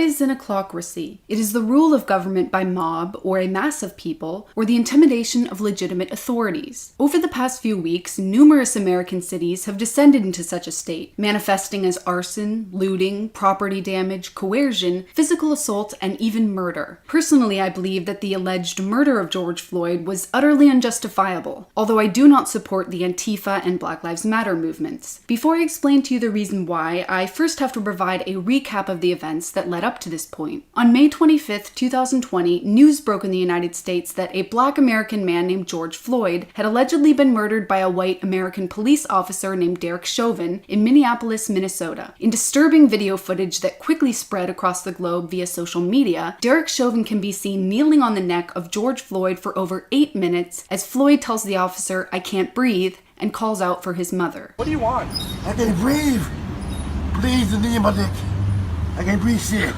is an ochlocracy? It is the rule of government by mob, or a mass of people, or the intimidation of legitimate authorities. Over the past few weeks, numerous American cities have descended into such a state, manifesting as arson, looting, property damage, coercion, physical assault, and even murder. Personally, I believe that the alleged murder of George Floyd was utterly unjustifiable, although I do not support the Antifa and Black Lives Matter movements. Before I explain to you the reason why, I first have to provide a recap of the events that led up to this point. On May 25th, 2020, news broke in the United States that a Black American man named George Floyd had allegedly been murdered by a white American police officer named Derek Chauvin in Minneapolis, Minnesota. In disturbing video footage that quickly spread across the globe via social media, Derek Chauvin can be seen kneeling on the neck of George Floyd for over 8 minutes as Floyd tells the officer, "I can't breathe," and calls out for his mother. What do you want? I can't breathe. Please, the knee in my dick. I can't breathe shit.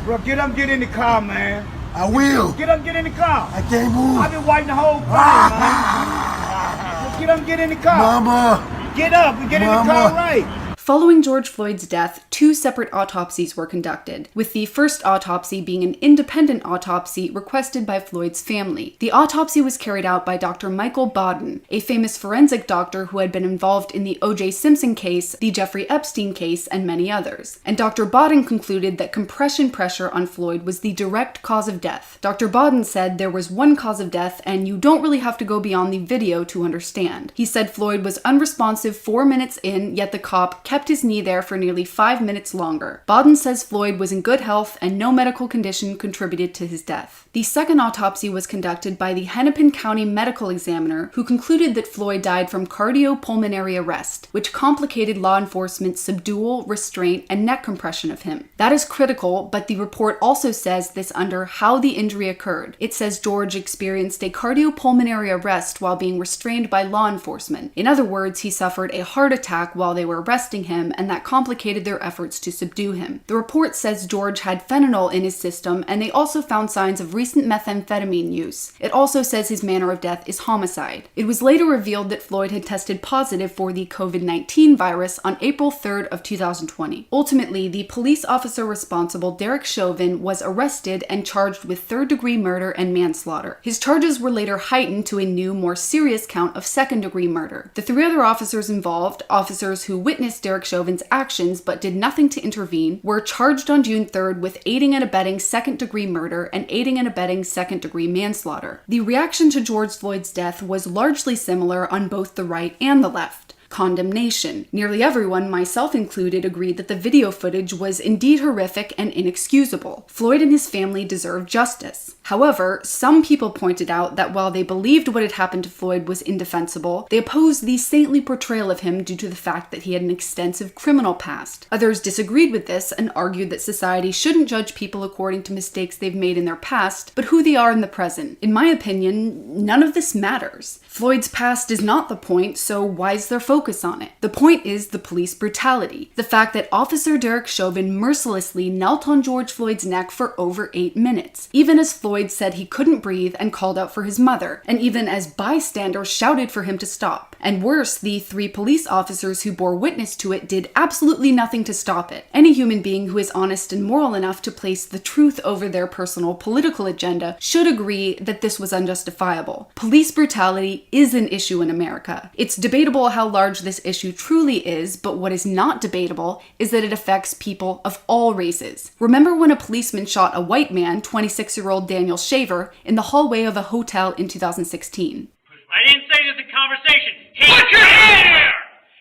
Bro, get up, get in the car, man. I will. Get up, get in the car. I can't move. I've been waiting the whole time, man. Get up, get in the car. Mama. Get up and get in the car right. Following George Floyd's death, 2 separate autopsies were conducted, with the first autopsy being an independent autopsy requested by Floyd's family. The autopsy was carried out by Dr. Michael Baden, a famous forensic doctor who had been involved in the O.J. Simpson case, the Jeffrey Epstein case, and many others. And Dr. Baden concluded that compression pressure on Floyd was the direct cause of death. Dr. Baden said there was one cause of death, and you don't really have to go beyond the video to understand. He said Floyd was unresponsive 4 minutes in, yet the cop kept his knee there for nearly 5 minutes longer. Baden says Floyd was in good health and no medical condition contributed to his death. The second autopsy was conducted by the Hennepin County medical examiner, who concluded that Floyd died from cardiopulmonary arrest, which complicated law enforcement's subdual, restraint, and neck compression of him. That is critical, but the report also says this under how the injury occurred. It says George experienced a cardiopulmonary arrest while being restrained by law enforcement. In other words, he suffered a heart attack while they were arresting him, and that complicated their efforts to subdue him. The report says George had fentanyl in his system, and they also found signs of recent methamphetamine use. It also says his manner of death is homicide. It was later revealed that Floyd had tested positive for the COVID-19 virus on April 3rd of 2020. Ultimately, the police officer responsible, Derek Chauvin, was arrested and charged with third-degree murder and manslaughter. His charges were later heightened to a new, more serious count of second-degree murder. The 3 other officers involved, officers who witnessed Derek Chauvin's actions but did nothing to intervene, were charged on June 3rd with aiding and abetting second-degree murder and aiding and abetting second-degree manslaughter. The reaction to George Floyd's death was largely similar on both the right and the left. Condemnation. Nearly everyone, myself included, agreed that the video footage was indeed horrific and inexcusable. Floyd and his family deserve justice. However, some people pointed out that while they believed what had happened to Floyd was indefensible, they opposed the saintly portrayal of him due to the fact that he had an extensive criminal past. Others disagreed with this and argued that society shouldn't judge people according to mistakes they've made in their past, but who they are in the present. In my opinion, none of this matters. Floyd's past is not the point, so why is there focus on it? The point is the police brutality. The fact that Officer Derek Chauvin mercilessly knelt on George Floyd's neck for over 8 minutes, even as Floyd said he couldn't breathe and called out for his mother, and even as bystanders shouted for him to stop. And worse, the 3 police officers who bore witness to it did absolutely nothing to stop it. Any human being who is honest and moral enough to place the truth over their personal political agenda should agree that this was unjustifiable. Police brutality is an issue in America. It's debatable how large this issue truly is, but what is not debatable is that it affects people of all races. Remember when a policeman shot a white man, 26-year-old Daniel Shaver, in the hallway of a hotel in 2016? I didn't say this in conversation. Hands in the air!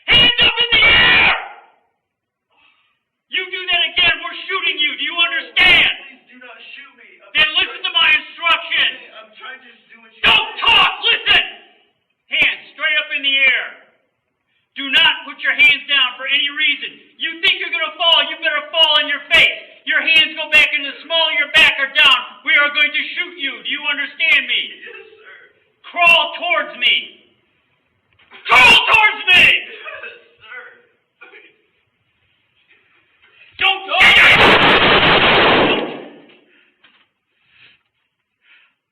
Hands up in the air! You do that again, we're shooting you. Do you understand? Please do not shoot me. Then listen to my instruction. I'm trying to just do what you Don't talk! Listen! Hands straight up in the air. Do not put your hands down for any reason. You think you're going to fall, you better fall on your face. Your hands go back in the small of your back or down. We are going to shoot you. Do you understand me? Yes, sir. Crawl towards me. Crawl towards me! Yes, sir. Don't talk!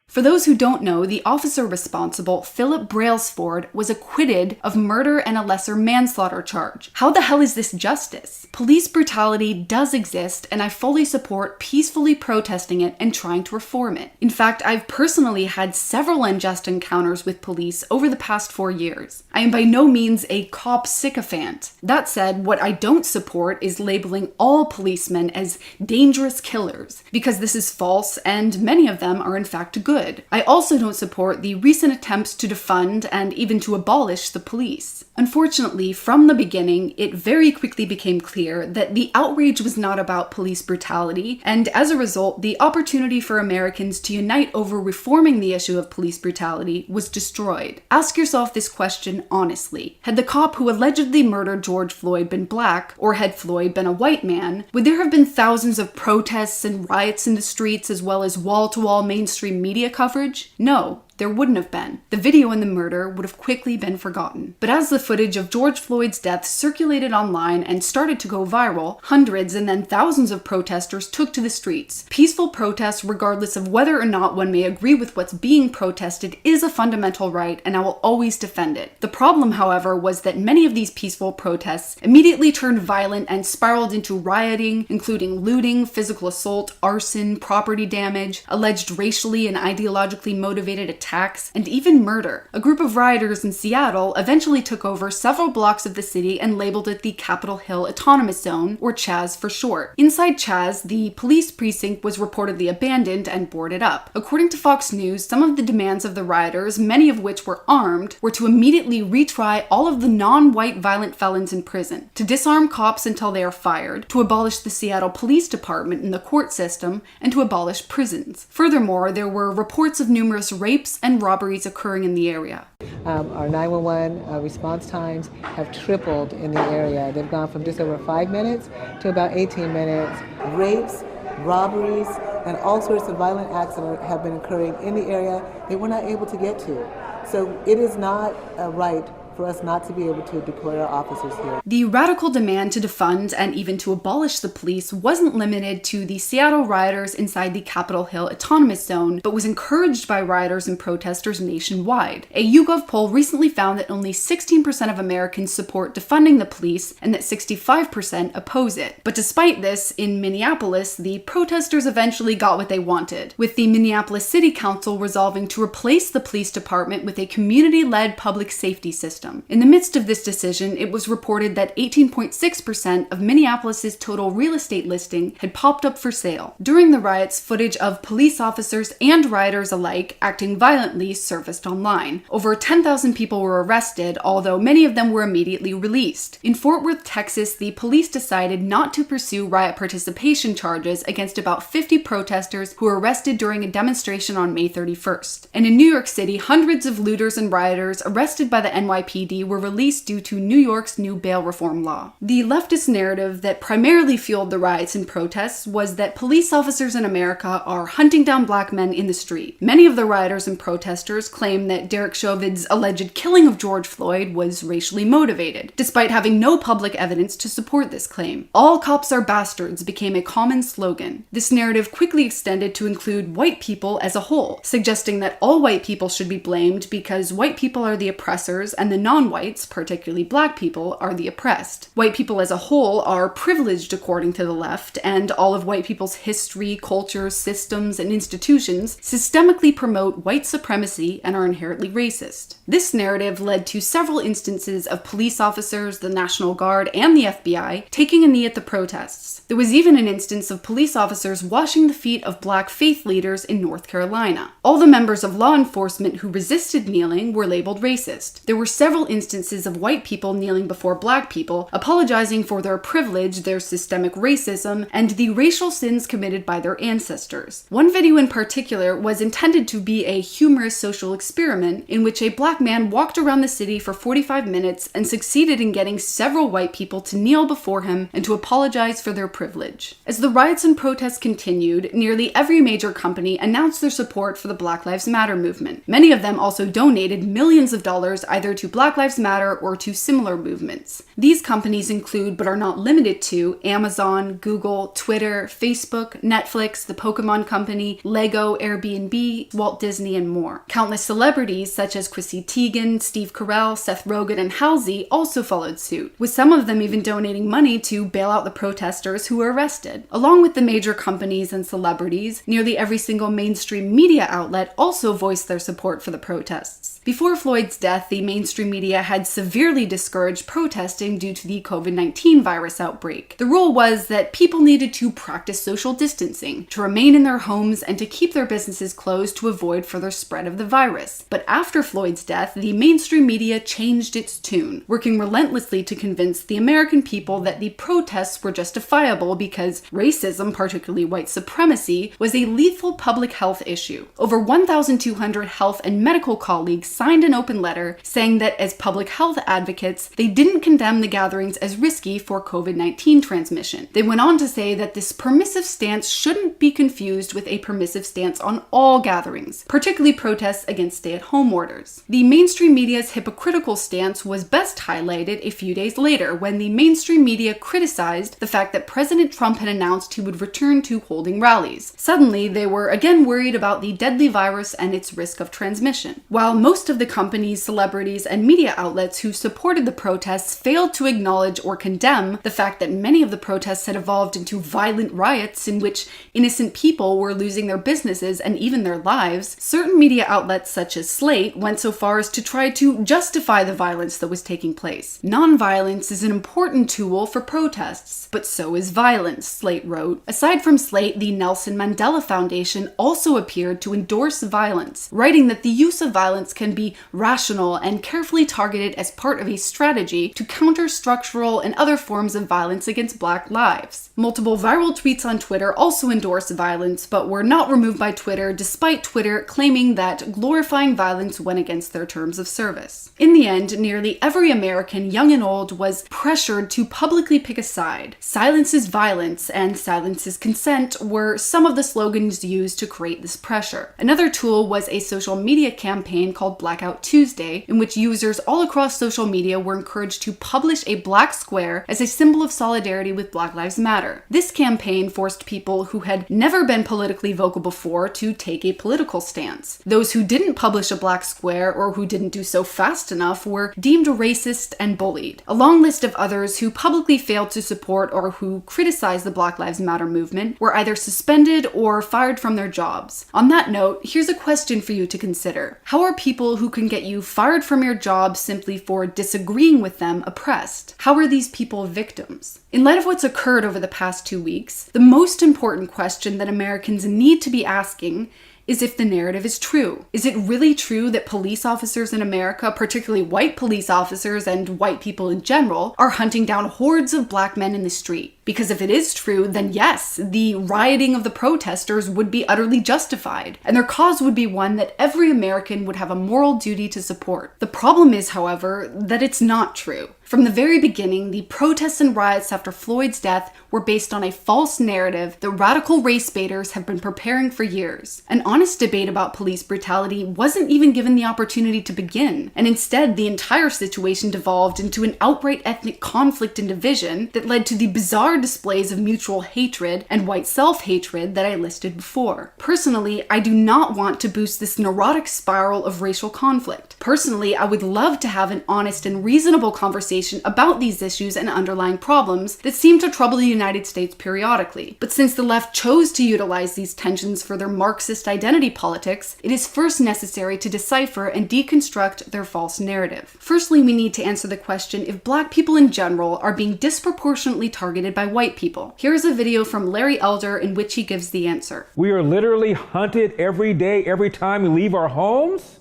For those who don't know, the officer responsible, Philip Brailsford, was acquitted of murder and a lesser manslaughter charge. How the hell is this justice? Police brutality does exist, and I fully support peacefully protesting it and trying to reform it. In fact, I've personally had several unjust encounters with police over the past 4 years. I am by no means a cop sycophant. That said, what I don't support is labeling all policemen as dangerous killers, because this is false and many of them are in fact good. I also don't support the recent attempts to defund and even to abolish the police. Unfortunately, from the beginning, it very quickly became clear that the outrage was not about police brutality, and as a result, the opportunity for Americans to unite over reforming the issue of police brutality was destroyed. Ask yourself this question honestly. Had the cop who allegedly murdered George Floyd been black, or had Floyd been a white man, would there have been thousands of protests and riots in the streets as well as wall-to-wall mainstream media coverage? No. There wouldn't have been. The video in the murder would have quickly been forgotten. But as the footage of George Floyd's death circulated online and started to go viral, hundreds and then thousands of protesters took to the streets. Peaceful protests, regardless of whether or not one may agree with what's being protested, is a fundamental right, and I will always defend it. The problem, however, was that many of these peaceful protests immediately turned violent and spiraled into rioting, including looting, physical assault, arson, property damage, alleged racially and ideologically motivated attacks, and even murder. A group of rioters in Seattle eventually took over several blocks of the city and labeled it the Capitol Hill Autonomous Zone, or CHAZ for short. Inside CHAZ, the police precinct was reportedly abandoned and boarded up. According to Fox News, some of the demands of the rioters, many of which were armed, were to immediately retry all of the non-white violent felons in prison, to disarm cops until they are fired, to abolish the Seattle Police Department and the court system, and to abolish prisons. Furthermore, there were reports of numerous rapes and robberies occurring in the area. Our 911 response times have tripled in the area. They've gone from just over 5 minutes to about 18 minutes. Rapes, robberies, and all sorts of violent acts that have been occurring in the area that we're not able to get to. So it is not right for us not to be able to deploy our officers here. The radical demand to defund and even to abolish the police wasn't limited to the Seattle rioters inside the Capitol Hill Autonomous Zone, but was encouraged by rioters and protesters nationwide. A YouGov poll recently found that only 16% of Americans support defunding the police and that 65% oppose it. But despite this, in Minneapolis, the protesters eventually got what they wanted, with the Minneapolis City Council resolving to replace the police department with a community-led public safety system. In the midst of this decision, it was reported that 18.6% of Minneapolis's total real estate listing had popped up for sale. During the riots, footage of police officers and rioters alike acting violently surfaced online. Over 10,000 people were arrested, although many of them were immediately released. In Fort Worth, Texas, the police decided not to pursue riot participation charges against about 50 protesters who were arrested during a demonstration on May 31st. And in New York City, hundreds of looters and rioters arrested by the NYPD were released due to New York's new bail reform law. The leftist narrative that primarily fueled the riots and protests was that police officers in America are hunting down black men in the street. Many of the rioters and protesters claim that Derek Chauvin's alleged killing of George Floyd was racially motivated, despite having no public evidence to support this claim. All cops are bastards became a common slogan. This narrative quickly extended to include white people as a whole, suggesting that all white people should be blamed because white people are the oppressors and the non-whites, particularly black people, are the oppressed. White people as a whole are privileged according to the left, and all of white people's history, culture, systems, and institutions systemically promote white supremacy and are inherently racist. This narrative led to several instances of police officers, the National Guard, and the FBI taking a knee at the protests. There was even an instance of police officers washing the feet of black faith leaders in North Carolina. All the members of law enforcement who resisted kneeling were labeled racist. There were several instances of white people kneeling before black people, apologizing for their privilege, their systemic racism, and the racial sins committed by their ancestors. One video in particular was intended to be a humorous social experiment in which a black man walked around the city for 45 minutes and succeeded in getting several white people to kneel before him and to apologize for their privilege. As the riots and protests continued, nearly every major company announced their support for the Black Lives Matter movement. Many of them also donated millions of dollars either to Black Lives Matter or to similar movements. These companies include, but are not limited to, Amazon, Google, Twitter, Facebook, Netflix, the Pokemon Company, Lego, Airbnb, Walt Disney, and more. Countless celebrities such as Chrissy Teigen, Steve Carell, Seth Rogen, and Halsey also followed suit, with some of them even donating money to bail out the protesters who were arrested. Along with the major companies and celebrities, nearly every single mainstream media outlet also voiced their support for the protests. Before Floyd's death, the mainstream media had severely discouraged protesting due to the COVID-19 virus outbreak. The rule was that people needed to practice social distancing, to remain in their homes, and to keep their businesses closed to avoid further spread of the virus. But after Floyd's death, the mainstream media changed its tune, working relentlessly to convince the American people that the protests were justifiable because racism, particularly white supremacy, was a lethal public health issue. Over 1,200 health and medical colleagues signed an open letter saying that as public health advocates, they didn't condemn the gatherings as risky for COVID-19 transmission. They went on to say that this permissive stance shouldn't be confused with a permissive stance on all gatherings, particularly protests against stay-at-home orders. The mainstream media's hypocritical stance was best highlighted a few days later when the mainstream media criticized the fact that President Trump had announced he would return to holding rallies. Suddenly, they were again worried about the deadly virus and its risk of transmission. While most of the companies, celebrities, and media outlets who supported the protests failed to acknowledge or condemn the fact that many of the protests had evolved into violent riots in which innocent people were losing their businesses and even their lives, certain media outlets such as Slate went so far as to try to justify the violence that was taking place. Nonviolence is an important tool for protests, but so is violence, Slate wrote. Aside from Slate, the Nelson Mandela Foundation also appeared to endorse violence, writing that the use of violence can be rational and carefully targeted as part of a strategy to counter structural and other forms of violence against Black lives. Multiple viral tweets on Twitter also endorsed violence, but were not removed by Twitter, despite Twitter claiming that glorifying violence went against their terms of service. In the end, nearly every American, young and old, was pressured to publicly pick a side. Silence is violence and silence is consent were some of the slogans used to create this pressure. Another tool was a social media campaign called Blackout Tuesday, in which users all across social media were encouraged to publish a black square as a symbol of solidarity with Black Lives Matter. This campaign forced people who had never been politically vocal before to take a political stance. Those who didn't publish a black square or who didn't do so fast enough were deemed racist and bullied. A long list of others who publicly failed to support or who criticized the Black Lives Matter movement were either suspended or fired from their jobs. On that note, here's a question for you to consider. How are people who can get you fired from your job simply for disagreeing with them oppressed? How are these people victims? In light of what's occurred over the past 2 weeks, the most important question that Americans need to be asking is if the narrative is true. Is it really true that police officers in America, particularly white police officers and white people in general, are hunting down hordes of Black men in the street? Because if it is true, then yes, the rioting of the protesters would be utterly justified, and their cause would be one that every American would have a moral duty to support. The problem is, however, that it's not true. From the very beginning, the protests and riots after Floyd's death were based on a false narrative that radical race baiters have been preparing for years. An honest debate about police brutality wasn't even given the opportunity to begin, and instead the entire situation devolved into an outright ethnic conflict and division that led to the bizarre displays of mutual hatred and white self-hatred that I listed before. Personally, I do not want to boost this neurotic spiral of racial conflict. Personally, I would love to have an honest and reasonable conversation about these issues and underlying problems that seem to trouble the United States periodically. But since the left chose to utilize these tensions for their Marxist identity politics, it is first necessary to decipher and deconstruct their false narrative. Firstly, we need to answer the question if Black people in general are being disproportionately targeted by white people. Here is a video from Larry Elder in which he gives the answer. We are literally hunted every day, every time we leave our homes?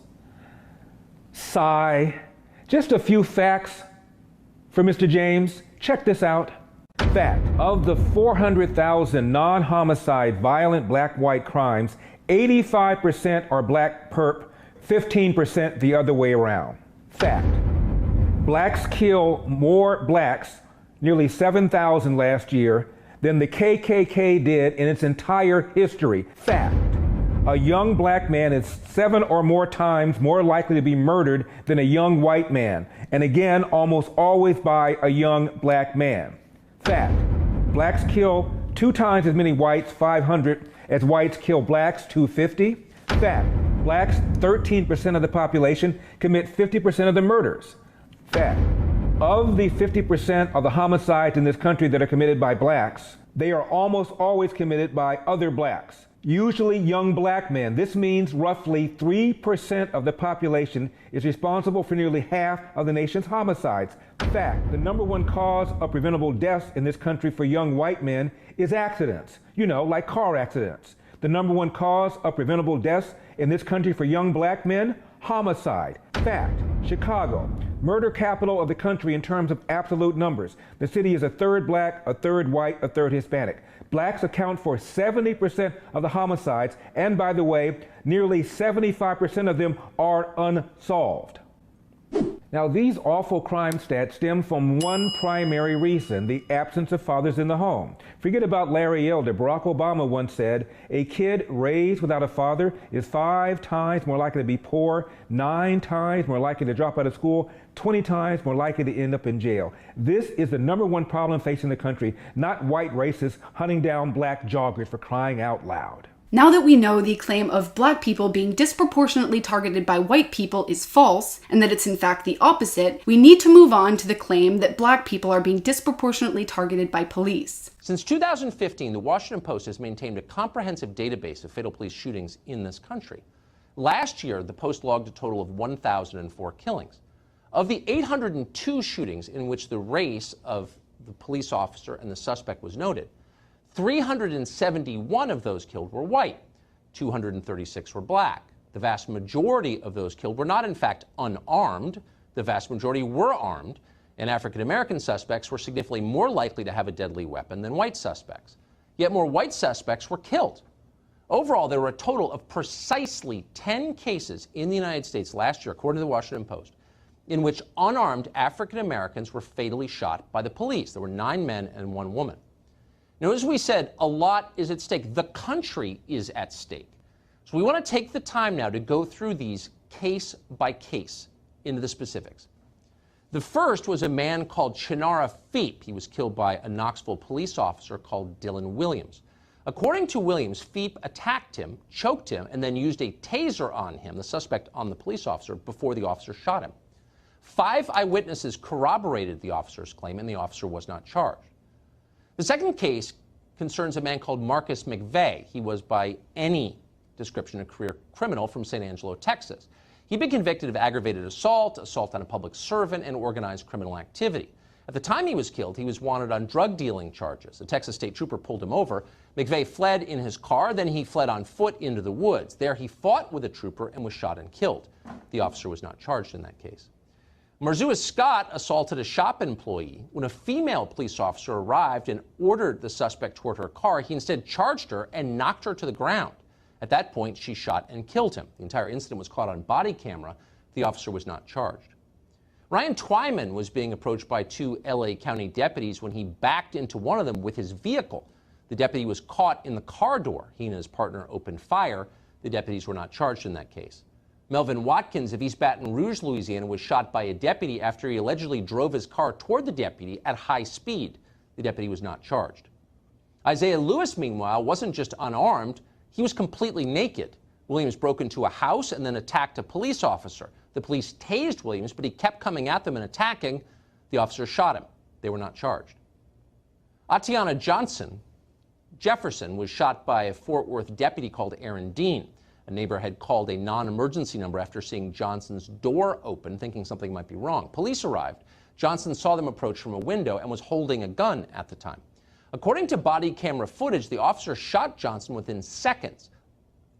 Sigh. Just a few facts for Mr. James. Check this out. Fact: of the 400,000 non-homicide violent black-white crimes, 85% are black perp, 15% the other way around. Fact: blacks kill more blacks, nearly 7,000 last year, than the KKK did in its entire history. Fact: A young black man is 7 or more times more likely to be murdered than a young white man, and again, almost always by a young black man. Fact: blacks kill 2 times as many whites, 500, as whites kill blacks, 250. Fact: blacks, 13% of the population, commit 50% of the murders. Fact: of the 50% of the homicides in this country that are committed by blacks, they are almost always committed by other blacks, usually young black men. This means roughly 3% of the population is responsible for nearly half of the nation's homicides. Fact: the number one cause of preventable deaths in this country for young white men is accidents, like car accidents. The number one cause of preventable deaths in this country for young black men, homicide. Fact: Chicago, murder capital of the country in terms of absolute numbers. The city is a third black, a third white, a third Hispanic. Blacks account for 70% of the homicides, and by the way, nearly 75% of them are unsolved. Now, these awful crime stats stem from one primary reason: the absence of fathers in the home. Forget about Larry Elder. Barack Obama once said, a kid raised without a father is 5 times more likely to be poor, 9 times more likely to drop out of school, 20 times more likely to end up in jail. This is the number one problem facing the country, not white racists hunting down black joggers, for crying out loud. Now that we know the claim of black people being disproportionately targeted by white people is false, and that it's in fact the opposite, we need to move on to the claim that black people are being disproportionately targeted by police. Since 2015, the Washington Post has maintained a comprehensive database of fatal police shootings in this country. Last year, the Post logged a total of 1,004 killings. Of the 802 shootings in which the race of the police officer and the suspect was noted, 371 of those killed were white, 236 were black. The vast majority of those killed were not, in fact, unarmed. The vast majority were armed, and African-American suspects were significantly more likely to have a deadly weapon than white suspects. Yet more white suspects were killed. Overall, there were a total of precisely 10 cases in the United States last year, according to the Washington Post, in which unarmed African-Americans were fatally shot by the police. There were 9 men and 1 woman. Now, as we said, a lot is at stake. The country is at stake. So we want to take the time now to go through these case by case into the specifics. The first was a man called Chinara Feep. He was killed by a Knoxville police officer called Dylan Williams. According to Williams, Feep attacked him, choked him, and then used a taser on him, the suspect on the police officer, before the officer shot him. 5 eyewitnesses corroborated the officer's claim, and the officer was not charged. The second case concerns a man called Marcus McVeigh. He was, by any description, a career criminal from San Angelo, Texas. He'd been convicted of aggravated assault, assault on a public servant, and organized criminal activity. At the time he was killed, he was wanted on drug dealing charges. A Texas state trooper pulled him over. McVeigh fled in his car, then he fled on foot into the woods. There he fought with a trooper and was shot and killed. The officer was not charged in that case. Marzua Scott assaulted a shop employee. When a female police officer arrived and ordered the suspect toward her car, he instead charged her and knocked her to the ground. At that point, she shot and killed him. The entire incident was caught on body camera. The officer was not charged. Ryan Twyman was being approached by 2 LA County deputies when he backed into one of them with his vehicle. The deputy was caught in the car door. He and his partner opened fire. The deputies were not charged in that case. Melvin Watkins of East Baton Rouge, Louisiana, was shot by a deputy after he allegedly drove his car toward the deputy at high speed. The deputy was not charged. Isaiah Lewis, meanwhile, wasn't just unarmed, he was completely naked. Williams broke into a house and then attacked a police officer. The police tased Williams, but he kept coming at them and attacking. The officer shot him. They were not charged. Atiana Jefferson was shot by a Fort Worth deputy called Aaron Dean. A neighbor had called a non-emergency number after seeing Johnson's door open, thinking something might be wrong. Police arrived. Johnson saw them approach from a window and was holding a gun at the time. According to body camera footage, the officer shot Johnson within seconds.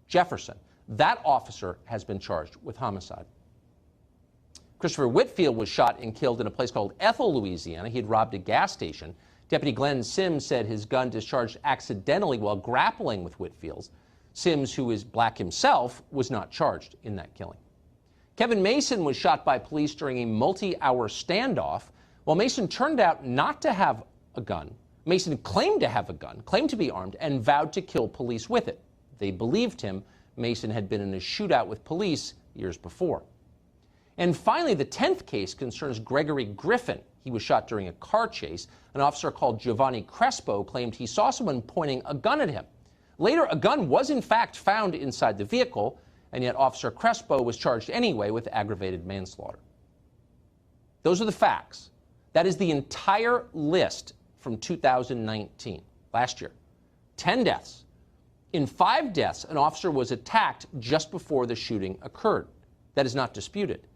Jefferson, that officer, has been charged with homicide. Christopher Whitfield was shot and killed in a place called Ethel, Louisiana. He had robbed a gas station. Deputy Glenn Sims said his gun discharged accidentally while grappling with Whitfield's. Sims, who is black himself, was not charged in that killing. Kevin Mason was shot by police during a multi-hour standoff. While Mason turned out not to have a gun, Mason claimed to have a gun, claimed to be armed, and vowed to kill police with it. They believed him. Mason had been in a shootout with police years before. And finally, the 10th case concerns Gregory Griffin. He was shot during a car chase. An officer called Giovanni Crespo claimed he saw someone pointing a gun at him. Later, a gun was in fact found inside the vehicle, and yet Officer Crespo was charged anyway with aggravated manslaughter. Those are the facts. That is the entire list from 2019, last year. 10 deaths. In 5 deaths, an officer was attacked just before the shooting occurred. That is not disputed.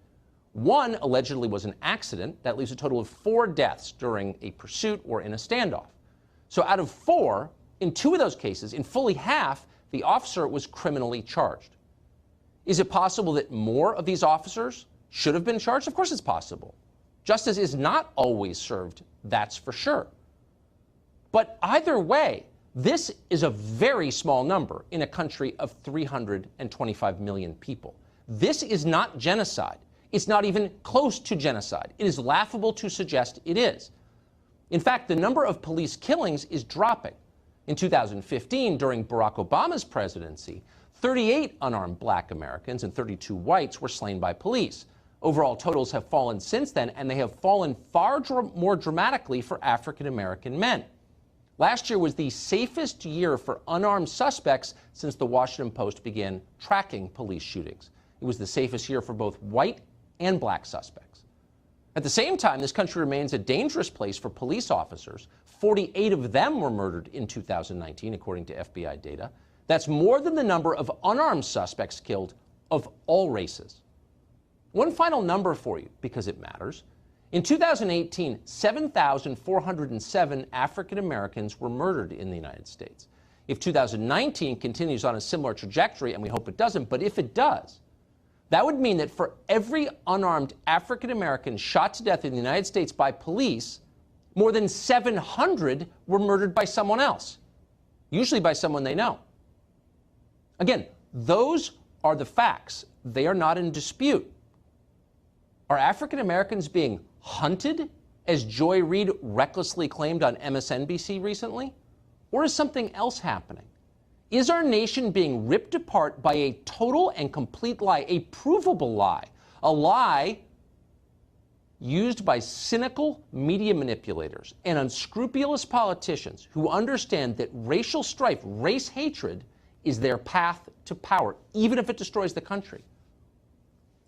1 allegedly was an accident. That leaves a total of 4 deaths during a pursuit or in a standoff. So out of 4, in 2 of those cases, in fully half, the officer was criminally charged. Is it possible that more of these officers should have been charged? Of course it's possible. Justice is not always served, that's for sure. But either way, this is a very small number in a country of 325 million people. This is not genocide. It's not even close to genocide. It is laughable to suggest it is. In fact, the number of police killings is dropping. In 2015, during Barack Obama's presidency, 38 unarmed black Americans and 32 whites were slain by police. Overall totals have fallen since then, and they have fallen far more dramatically for African American men. Last year was the safest year for unarmed suspects since the Washington Post began tracking police shootings. It was the safest year for both white and black suspects. At the same time, this country remains a dangerous place for police officers. 48 of them were murdered in 2019, according to FBI data. That's more than the number of unarmed suspects killed of all races. One final number for you, because it matters. In 2018, 7,407 African Americans were murdered in the United States. If 2019 continues on a similar trajectory, and we hope it doesn't, but if it does, that would mean that for every unarmed African American shot to death in the United States by police, more than 700 were murdered by someone else, usually by someone they know. Again, those are the facts. They are not in dispute. Are African Americans being hunted, as Joy Reid recklessly claimed on MSNBC recently? Or is something else happening? Is our nation being ripped apart by a total and complete lie, a provable lie, a lie used by cynical media manipulators and unscrupulous politicians who understand that racial strife, race hatred, is their path to power, even if it destroys the country?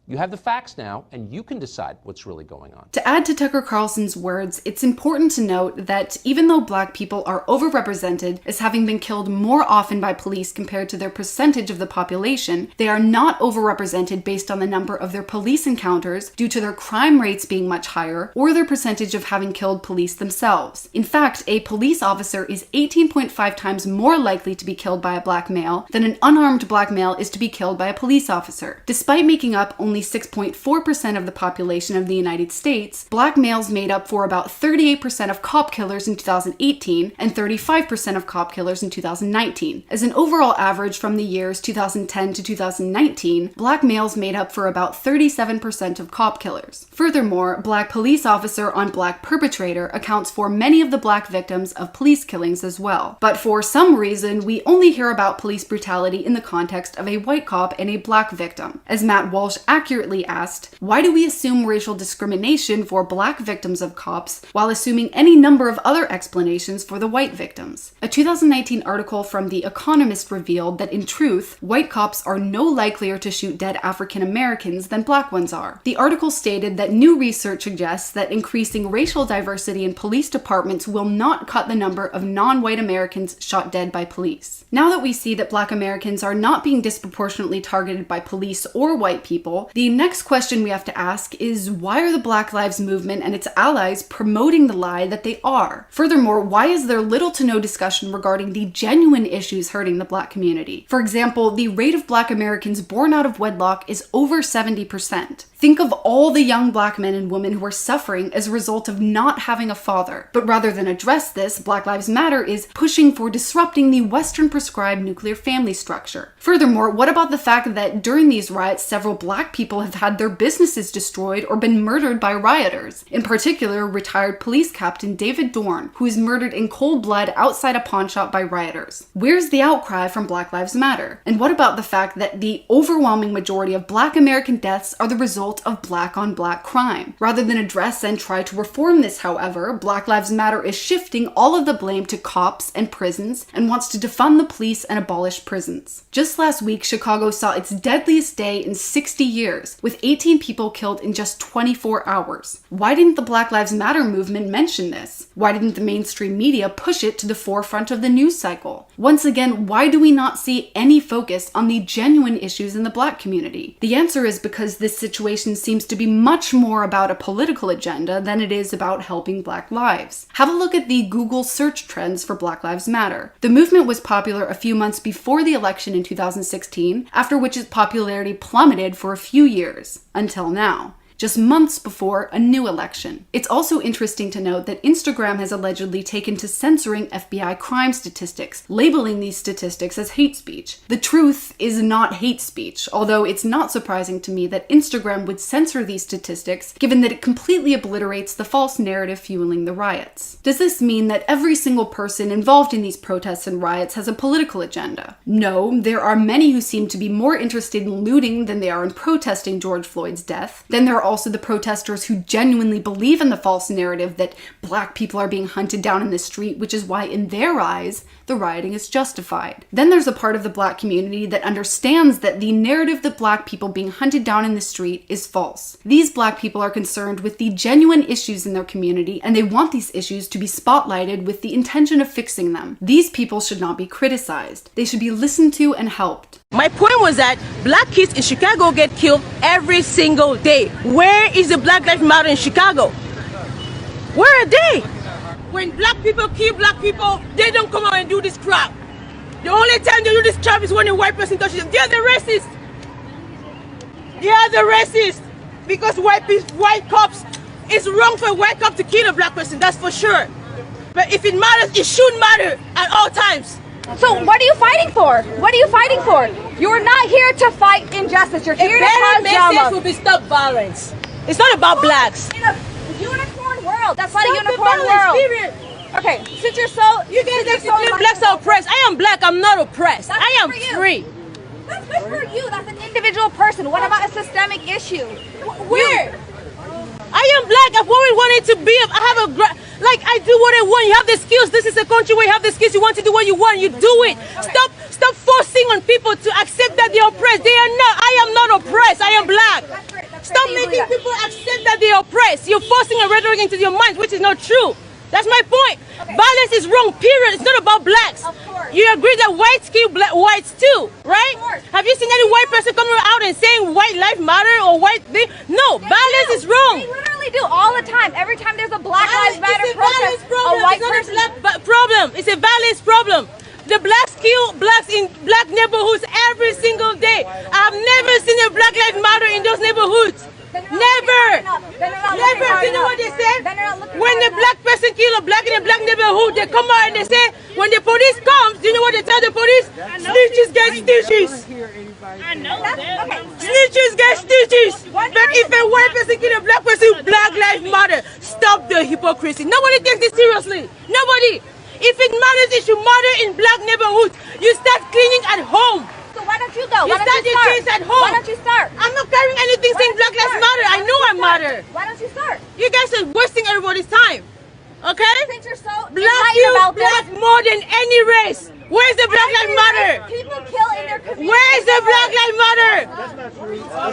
You have the facts now, and you can decide what's really going on. To add to Tucker Carlson's words, it's important to note that even though black people are overrepresented as having been killed more often by police compared to their percentage of the population, they are not overrepresented based on the number of their police encounters due to their crime rates being much higher or their percentage of having killed police themselves. In fact, a police officer is 18.5 times more likely to be killed by a black male than an unarmed black male is to be killed by a police officer. Despite making up only 6.4% of the population of the United States, black males made up for about 38% of cop killers in 2018 and 35% of cop killers in 2019. As an overall average from the years 2010 to 2019, black males made up for about 37% of cop killers. Furthermore, black police officer on black perpetrator accounts for many of the black victims of police killings as well. But for some reason, we only hear about police brutality in the context of a white cop and a black victim. As Matt Walsh accurately asked, why do we assume racial discrimination for black victims of cops while assuming any number of other explanations for the white victims? A 2019 article from The Economist revealed that in truth, white cops are no likelier to shoot dead African Americans than black ones are. The article stated that new research suggests that increasing racial diversity in police departments will not cut the number of non-white Americans shot dead by police. Now that we see that black Americans are not being disproportionately targeted by police or white people, the next question we have to ask is, why are the Black Lives Movement and its allies promoting the lie that they are? Furthermore, why is there little to no discussion regarding the genuine issues hurting the black community? For example, the rate of black Americans born out of wedlock is over 70%. Think of all the young black men and women who are suffering as a result of not having a father. But rather than address this, Black Lives Matter is pushing for disrupting the Western prescribed nuclear family structure. Furthermore, what about the fact that during these riots, several black people have had their businesses destroyed or been murdered by rioters? In particular, retired police captain David Dorn, who was murdered in cold blood outside a pawn shop by rioters. Where's the outcry from Black Lives Matter? And what about the fact that the overwhelming majority of black American deaths are the result of black on black crime? Rather than address and try to reform this, however, Black Lives Matter is shifting all of the blame to cops and prisons and wants to defund the police and abolish prisons. Just last week, Chicago saw its deadliest day in 60 years, with 18 people killed in just 24 hours. Why didn't the Black Lives Matter movement mention this? Why didn't the mainstream media push it to the forefront of the news cycle? Once again, why do we not see any focus on the genuine issues in the black community? The answer is because this situation seems to be much more about a political agenda than it is about helping black lives. Have a look at the Google search trends for Black Lives Matter. The movement was popular a few months before the election in 2016, after which its popularity plummeted for a few years, until now. Just months before a new election. It's also interesting to note that Instagram has allegedly taken to censoring FBI crime statistics, labeling these statistics as hate speech. The truth is not hate speech, although it's not surprising to me that Instagram would censor these statistics, given that it completely obliterates the false narrative fueling the riots. Does this mean that every single person involved in these protests and riots has a political agenda? No, there are many who seem to be more interested in looting than they are in protesting George Floyd's death. Then there are also the protesters who genuinely believe in the false narrative that black people are being hunted down in the street, which is why in their eyes, the rioting is justified. Then there's a part of the black community that understands that the narrative that black people being hunted down in the street is false. These black people are concerned with the genuine issues in their community, and they want these issues to be spotlighted with the intention of fixing them. These people should not be criticized. They should be listened to and helped. My point was that black kids in Chicago get killed every single day. Where is the Black Lives Matter in Chicago? Where are they? When black people kill black people, they don't come out and do this crap. The only time they do this crap is when a white person touches them. They are the racists. They are the racists. Because white cops, it's wrong for a white cop to kill a black person, that's for sure. But if it matters, it should matter at all times. So what are you fighting for? What are you fighting for? You are not here to fight injustice. You're here to cause drama. Message will be stop violence. It's not about blacks. In a unicorn world. That's not a unicorn world. Period. Okay, since you're so... You guys are blacks are oppressed. I am black. I'm not oppressed. I am free. That's good for you. That's an individual person. What about a systemic issue? Where? I am black. I've always wanted to be. I have a... Like, I do what I want. You have the skills. This is a country where you have the skills. You want to do what you want. You do it. Stop forcing on people to accept that they're oppressed. They are not. I am not oppressed. I am black. Stop making people accept that they're oppressed. You're forcing a rhetoric into your minds, which is not true. That's my point. Okay. Violence is wrong, period. It's not about blacks. You agree that whites kill whites too, right? Have you seen any white person coming out and saying white life matter or white thing? No, violence is wrong. They literally do all the time. Every time there's a Black Lives Matter protest, a white person... It's not a black problem. It's a violence problem. The blacks kill blacks in black neighborhoods every single day. I've never seen a Black Lives Matter in those neighborhoods. Never. Never. You know what they say? When a black person kill a black in a black neighborhood, they come out and they say, when the police comes, you know what they tell the police? Snitches get stitches. I know that. Okay. Snitches get stitches. But if a white person kill a black person, Black Lives Matter. Stop the hypocrisy. Nobody takes this seriously. Nobody. If it matters, it should matter in black neighborhoods. You start cleaning at home. So why don't you go? You start your things at home. Why don't you start? I'm not carrying anything saying Black Lives Matter. I know I matter. Why don't you start? You guys are wasting everybody's time. Okay? Since you're so black kills black more than any race. Where's the Black Lives Matter? People kill in their community. Where's the Black Lives Matter?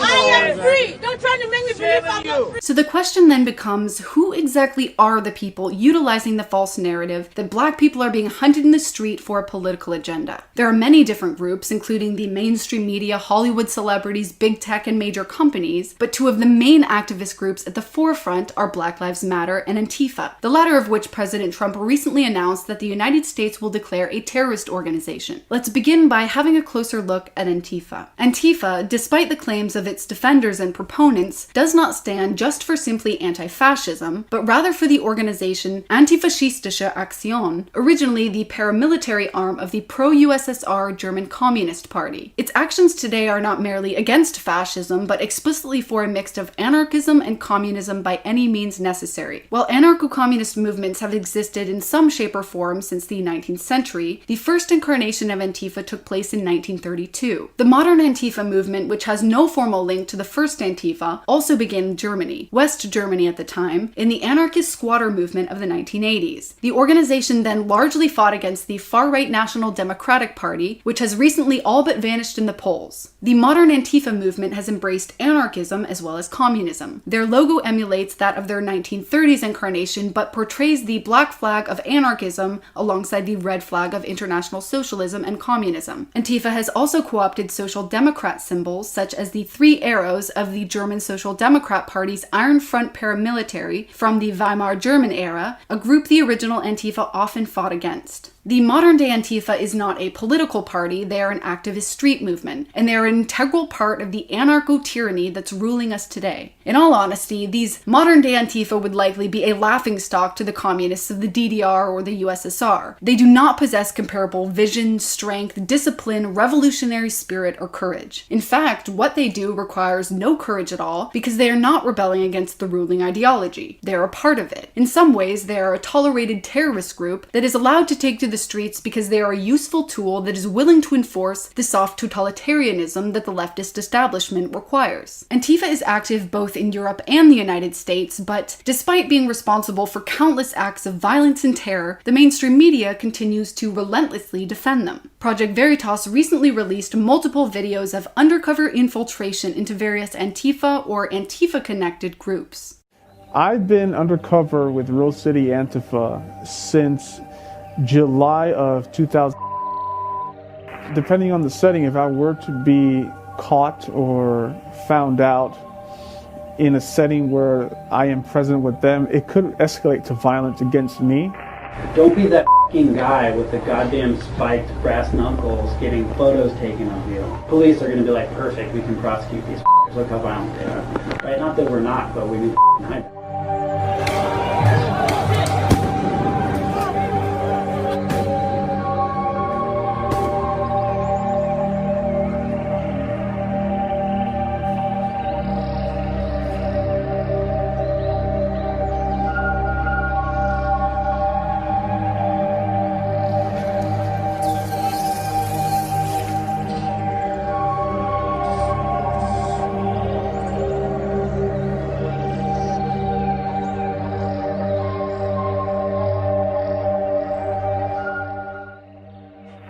I am free. Don't try to make me believe I'm not free. So the question then becomes, who exactly are the people utilizing the false narrative that black people are being hunted in the street for a political agenda? There are many different groups, including the mainstream media, Hollywood celebrities, big tech, and major companies, but two of the main activist groups at the forefront are Black Lives Matter and Antifa, the latter of which President Trump recently announced that the United States will declare a terrorist terrorist organization. Let's begin by having a closer look at Antifa. Antifa, despite the claims of its defenders and proponents, does not stand just for simply anti-fascism, but rather for the organization Antifaschistische Aktion, originally the paramilitary arm of the pro-USSR German Communist Party. Its actions today are not merely against fascism, but explicitly for a mix of anarchism and communism by any means necessary. While anarcho-communist movements have existed in some shape or form since the 19th century, the first incarnation of Antifa took place in 1932. The modern Antifa movement, which has no formal link to the first Antifa, also began in Germany, West Germany at the time, in the anarchist squatter movement of the 1980s. The organization then largely fought against the far-right National Democratic Party, which has recently all but vanished in the polls. The modern Antifa movement has embraced anarchism as well as communism. Their logo emulates that of their 1930s incarnation, but portrays the black flag of anarchism alongside the red flag of International Socialism and communism. Antifa has also co-opted Social Democrat symbols, such as the three arrows of the German Social Democrat Party's Iron Front paramilitary from the Weimar German era, a group the original Antifa often fought against. The modern-day Antifa is not a political party, they are an activist street movement, and they are an integral part of the anarcho-tyranny that's ruling us today. In all honesty, these modern-day Antifa would likely be a laughingstock to the communists of the DDR or the USSR. They do not possess comparable vision, strength, discipline, revolutionary spirit, or courage. In fact, what they do requires no courage at all, because they are not rebelling against the ruling ideology. They are a part of it. In some ways, they are a tolerated terrorist group that is allowed to take to the streets because they are a useful tool that is willing to enforce the soft totalitarianism that the leftist establishment requires. Antifa is active both in Europe and the United States, but despite being responsible for countless acts of violence and terror, the mainstream media continues to relentlessly defend them. Project Veritas recently released multiple videos of undercover infiltration into various Antifa or Antifa-connected groups. I've been undercover with Rose City Antifa since July of 2000. Depending on the setting, if I were to be caught or found out in a setting where I am present with them, it could escalate to violence against me. Don't be that f***ing guy with the goddamn spiked brass knuckles getting photos taken of you. Police are going to be like, perfect, we can prosecute these f***ers. Look how violent they are. Right? Not that we're not, but we need to hide them.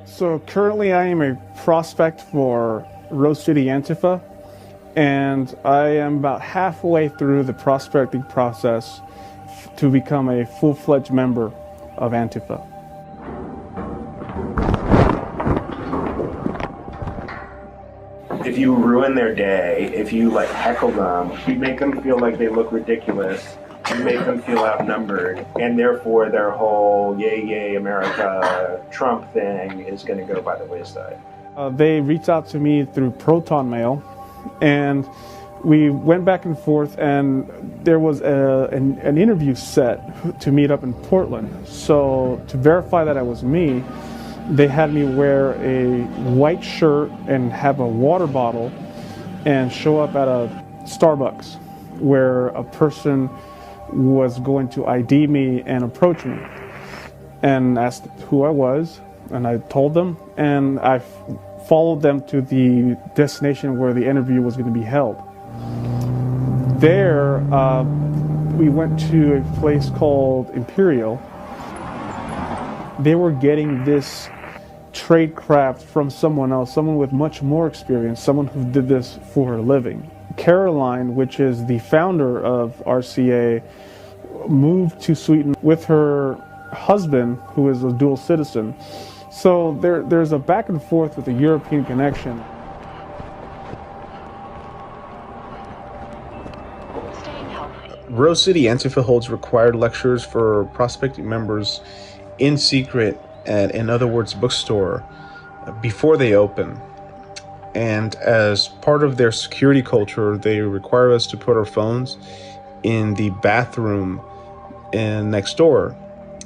So currently I am a prospect for Rose City Antifa, and I am about halfway through the prospecting process to become a full-fledged member of Antifa. If you ruin their day, if you like heckle them, you make them feel like they look ridiculous, you make them feel outnumbered, and therefore their whole yay, yay, America, Trump thing is going to go by the wayside. They reached out to me through Proton Mail, and we went back and forth, and there was an interview set to meet up in Portland. So to verify that it was me, they had me wear a white shirt and have a water bottle and show up at a Starbucks where a person was going to ID me and approach me and asked who I was, and I told them, and I followed them to the destination where the interview was going to be held. There, we went to a place called Imperial. They were getting this trade craft from someone else, someone with much more experience, someone who did this for a living. Caroline, which is the founder of RCA, moved to Sweden with her husband, who is a dual citizen. So there's a back and forth with a European connection. Rose City Antifa holds required lectures for prospecting members in secret at an Other Words bookstore before they open. And as part of their security culture, they require us to put our phones in the bathroom next door.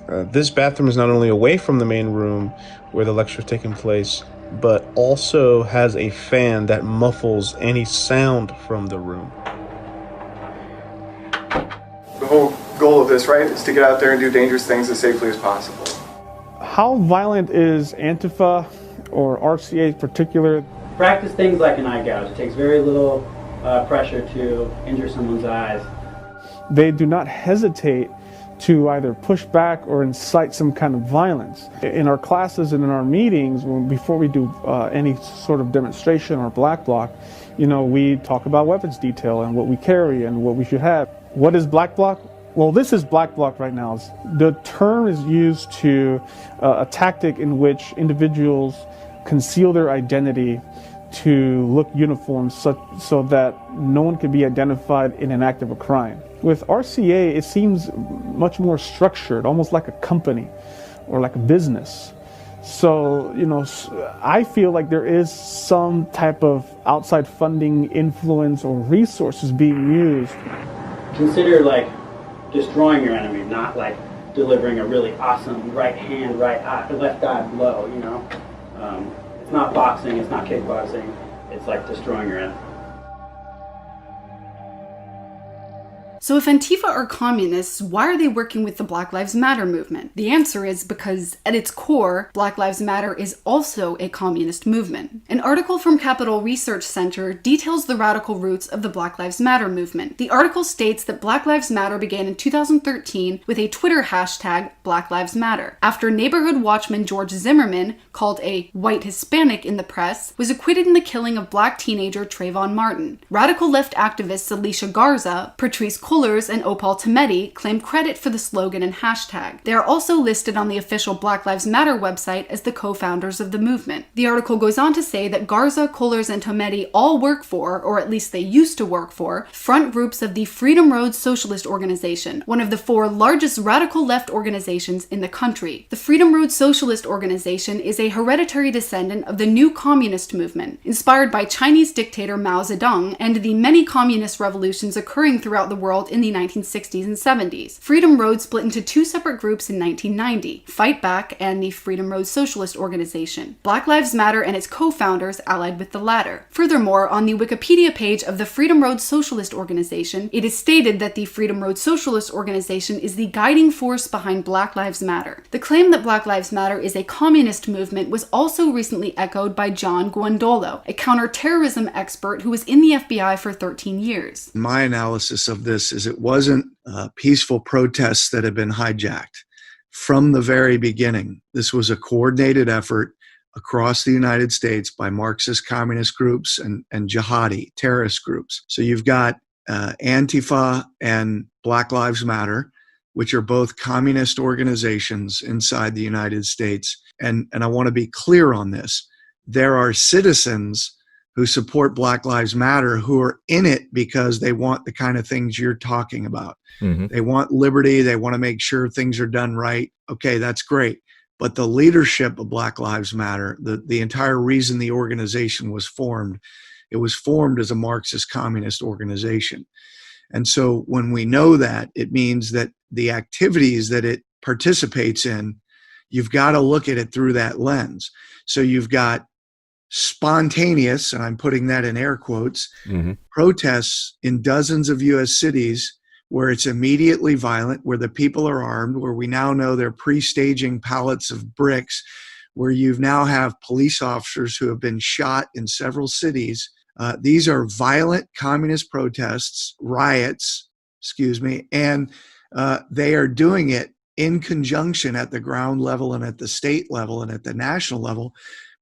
This bathroom is not only away from the main room where the lecture is taking place, but also has a fan that muffles any sound from the room. The whole goal of this, right, is to get out there and do dangerous things as safely as possible. How violent is Antifa or RCA in particular? Practice things like an eye gouge. It takes very little pressure to injure someone's eyes. They do not hesitate to either push back or incite some kind of violence. In our classes and in our meetings, before we do any sort of demonstration or black bloc, we talk about weapons detail and what we carry and what we should have. What is black bloc? Well, this is black bloc right now. The term is used to a tactic in which individuals conceal their identity to look uniform so that no one can be identified in an act of a crime. With RCA, it seems much more structured, almost like a company or like a business. So, I feel like there is some type of outside funding, influence, or resources being used. Consider like destroying your enemy, not like delivering a really awesome right hand, left eye blow, It's not boxing, it's not kickboxing, it's like destroying your enemy. So if Antifa are communists, why are they working with the Black Lives Matter movement? The answer is because, at its core, Black Lives Matter is also a communist movement. An article from Capital Research Center details the radical roots of the Black Lives Matter movement. The article states that Black Lives Matter began in 2013 with a Twitter hashtag, Black Lives Matter, after neighborhood watchman George Zimmerman, called a white Hispanic in the press, was acquitted in the killing of black teenager Trayvon Martin. Radical left activists Alicia Garza, Patrice Cullors, and Opal Tometi claim credit for the slogan and hashtag. They are also listed on the official Black Lives Matter website as the co-founders of the movement. The article goes on to say that Garza, Cullors, and Tometi all work for, or at least they used to work for, front groups of the Freedom Road Socialist Organization, one of the 4 largest radical left organizations in the country. The Freedom Road Socialist Organization is a hereditary descendant of the New Communist movement, inspired by Chinese dictator Mao Zedong and the many communist revolutions occurring throughout the world in the 1960s and 70s. Freedom Road split into 2 separate groups in 1990, Fight Back and the Freedom Road Socialist Organization. Black Lives Matter and its co-founders allied with the latter. Furthermore, on the Wikipedia page of the Freedom Road Socialist Organization, it is stated that the Freedom Road Socialist Organization is the guiding force behind Black Lives Matter. The claim that Black Lives Matter is a communist movement was also recently echoed by John Guandolo, a counterterrorism expert who was in the FBI for 13 years. My analysis of this is it wasn't peaceful protests that have been hijacked. From the very beginning, this was a coordinated effort across the United States by Marxist communist groups and jihadi terrorist groups. So you've got Antifa and Black Lives Matter, which are both communist organizations inside the United States. And I want to be clear on this. There are citizens who support Black Lives Matter who are in it because they want the kind of things you're talking about. Mm-hmm. They want liberty. They want to make sure things are done right. Okay, that's great. But the leadership of Black Lives Matter, the entire reason the organization was formed, it was formed as a Marxist communist organization. And so when we know that, it means that the activities that it participates in, you've got to look at it through that lens. So you've got spontaneous, and I'm putting that in air quotes, protests in dozens of U.S. cities where it's immediately violent, where the people are armed, where we now know they're pre-staging pallets of bricks, where you now have police officers who have been shot in several cities. These are violent communist protests, riots, and they are doing it in conjunction at the ground level and at the state level and at the national level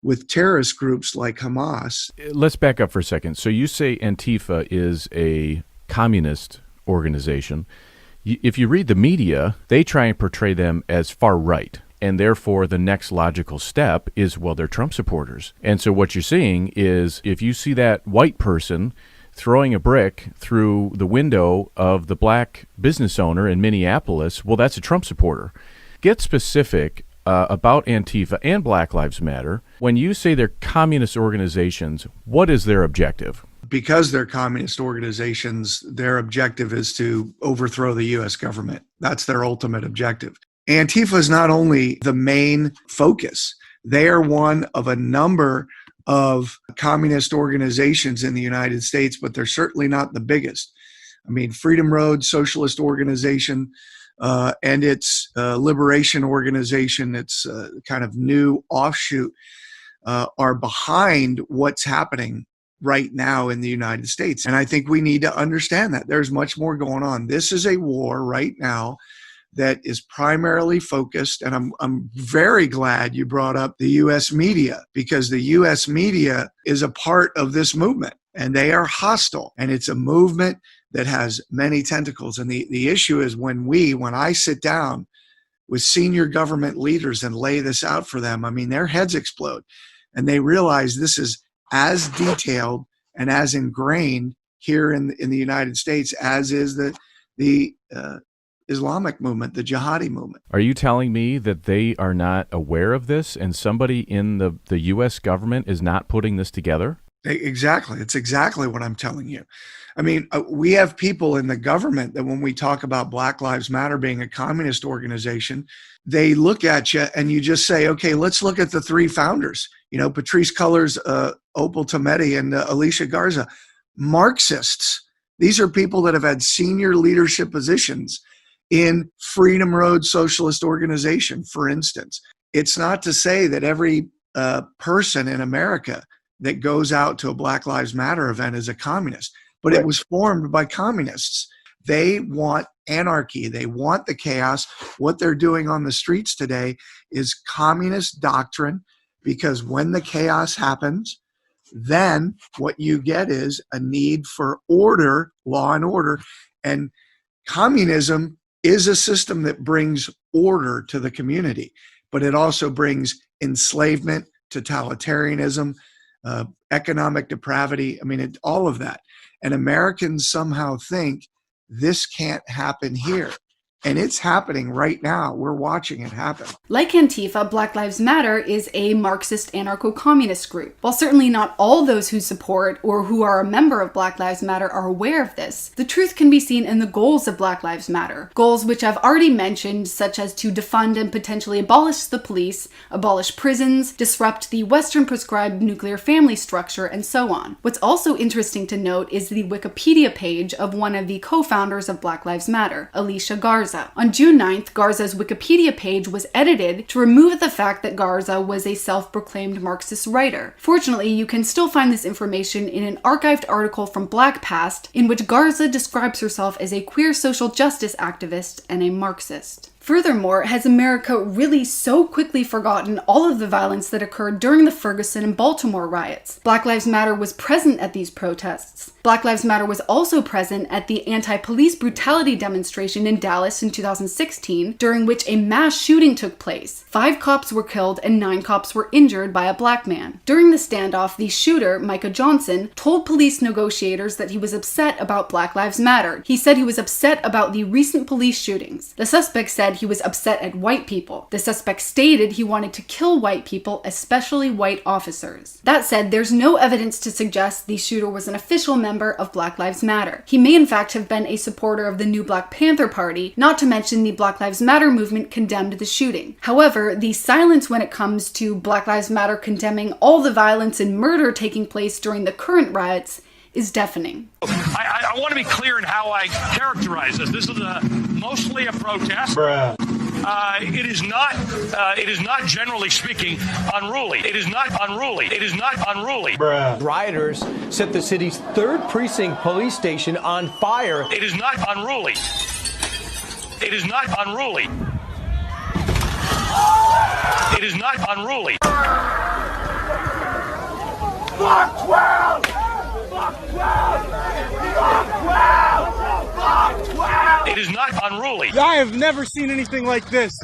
with terrorist groups like Hamas. Let's back up for a second. So you say Antifa is a communist organization. If you read the media, they try and portray them as far right. And therefore, the next logical step is, well, they're Trump supporters. And so what you're seeing is if you see that white person throwing a brick through the window of the black business owner in Minneapolis, well, that's a Trump supporter. Get specific about Antifa and Black Lives Matter. When you say they're communist organizations, what is their objective? Because they're communist organizations, their objective is to overthrow the U.S. government. That's their ultimate objective. Antifa is not only the main focus, they are one of a number of communist organizations in the United States, but they're certainly not the biggest. I mean, Freedom Road Socialist Organization and its Liberation Organization, its kind of new offshoot, are behind what's happening right now in the United States. And I think we need to understand that there's much more going on. This is a war right now that is primarily focused, and I'm very glad you brought up the U.S. media, because the U.S. media is a part of this movement, and they are hostile, and it's a movement that has many tentacles. And the issue is when I sit down with senior government leaders and lay this out for them, I mean, their heads explode, and they realize this is as detailed and as ingrained here in the United States as is the Islamic movement, the jihadi movement. Are you telling me that they are not aware of this and somebody in the U.S. government is not putting this together? Exactly. It's exactly what I'm telling you. I mean, we have people in the government that when we talk about Black Lives Matter being a communist organization, they look at you and you just say, okay, let's look at the three founders, Patrisse Cullors, Opal Tometi, and Alicia Garza, Marxists. These are people that have had senior leadership positions in Freedom Road Socialist Organization, for instance. It's not to say that every person in America that goes out to a Black Lives Matter event is a communist, but it was formed by communists. They want anarchy. They want the chaos. What they're doing on the streets today is communist doctrine, because when the chaos happens, then what you get is a need for order, law and order. And communism is a system that brings order to the community, but it also brings enslavement, totalitarianism, economic depravity. I mean, all of that. And Americans somehow think this can't happen here. And it's happening right now. We're watching it happen. Like Antifa, Black Lives Matter is a Marxist anarcho-communist group. While certainly not all those who support or who are a member of Black Lives Matter are aware of this, the truth can be seen in the goals of Black Lives Matter. Goals which I've already mentioned, such as to defund and potentially abolish the police, abolish prisons, disrupt the Western prescribed nuclear family structure, and so on. What's also interesting to note is the Wikipedia page of one of the co-founders of Black Lives Matter, Alicia Garza. On June 9th, Garza's Wikipedia page was edited to remove the fact that Garza was a self-proclaimed Marxist writer. Fortunately, you can still find this information in an archived article from Black Past, in which Garza describes herself as a queer social justice activist and a Marxist. Furthermore, has America really so quickly forgotten all of the violence that occurred during the Ferguson and Baltimore riots? Black Lives Matter was present at these protests. Black Lives Matter was also present at the anti-police brutality demonstration in Dallas in 2016, during which a mass shooting took place. 5 cops were killed and 9 cops were injured by a black man. During the standoff, the shooter, Micah Johnson, told police negotiators that he was upset about Black Lives Matter. He said he was upset about the recent police shootings. The suspect said he was upset at white people. The suspect stated he wanted to kill white people, especially white officers. That said, there's no evidence to suggest the shooter was an official member of Black Lives Matter. He may in fact have been a supporter of the new Black Panther Party, not to mention the Black Lives Matter movement condemned the shooting. However, the silence when it comes to Black Lives Matter condemning all the violence and murder taking place during the current riots is deafening. I want to be clear in how I characterize this. This is mostly a protest. It is not generally speaking unruly. It is not unruly. It is not unruly. Rioters set the city's 3rd precinct police station on fire. It is not unruly. It is not unruly. It is not unruly. Fuck 12! Fuck 12! Fuck 12! Fuck 12! It is not unruly. I have never seen anything like this.